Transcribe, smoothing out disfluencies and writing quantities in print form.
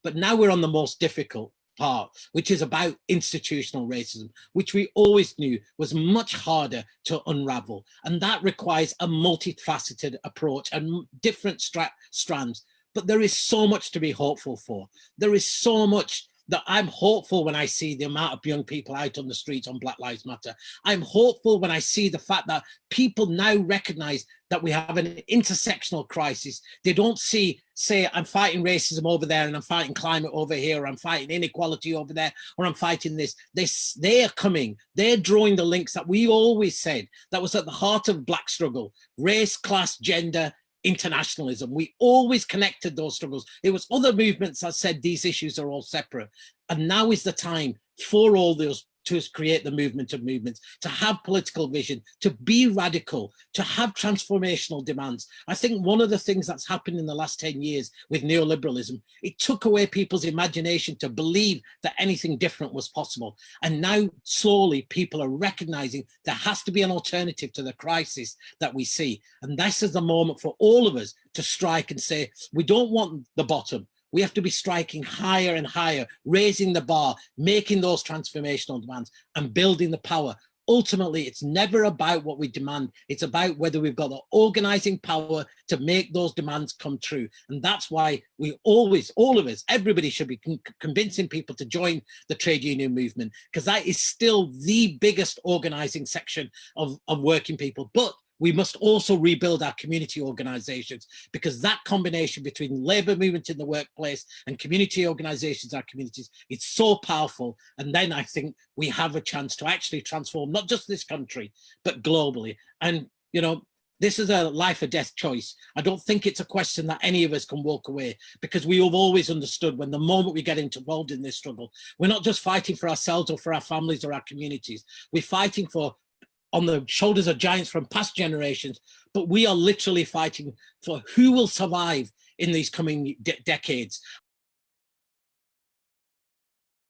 But now we're on the most difficult part, which is about institutional racism, which we always knew was much harder to unravel. And that requires a multifaceted approach and different strands. But there is so much to be hopeful for. There is so much that I'm hopeful when I see the amount of young people out on the streets on Black Lives Matter. I'm hopeful when I see the fact that people now recognize that we have an intersectional crisis. They don't say, I'm fighting racism over there and I'm fighting climate over here, or I'm fighting inequality over there, or I'm fighting this. They're coming. They're drawing the links that we always said that was at the heart of Black struggle: race, class, gender, internationalism. We always connected those struggles. It was other movements that said these issues are all separate. And now is the time for all those to create the movement of movements, to have political vision, to be radical, to have transformational demands. I think one of the things that's happened in the last 10 years with neoliberalism, it took away people's imagination to believe that anything different was possible. And now slowly people are recognizing there has to be an alternative to the crisis that we see. And this is the moment for all of us to strike and say, we don't want the bottom. We have to be striking higher and higher, raising the bar, making those transformational demands and building the power. Ultimately, it's never about what we demand. It's about whether we've got the organizing power to make those demands come true. And that's why we always, all of us, everybody should be convincing people to join the trade union movement, because that is still the biggest organizing section of working people. But we must also rebuild our community organizations, because that combination between labor movement in the workplace and community organizations, our communities, it's so powerful. And then I think we have a chance to actually transform not just this country, but globally. And, you know, this is a life or death choice. I don't think it's a question that any of us can walk away, because we have always understood when the moment we get involved in this struggle, we're not just fighting for ourselves or for our families or our communities. We're fighting for on the shoulders of giants from past generations, but we are literally fighting for who will survive in these coming decades.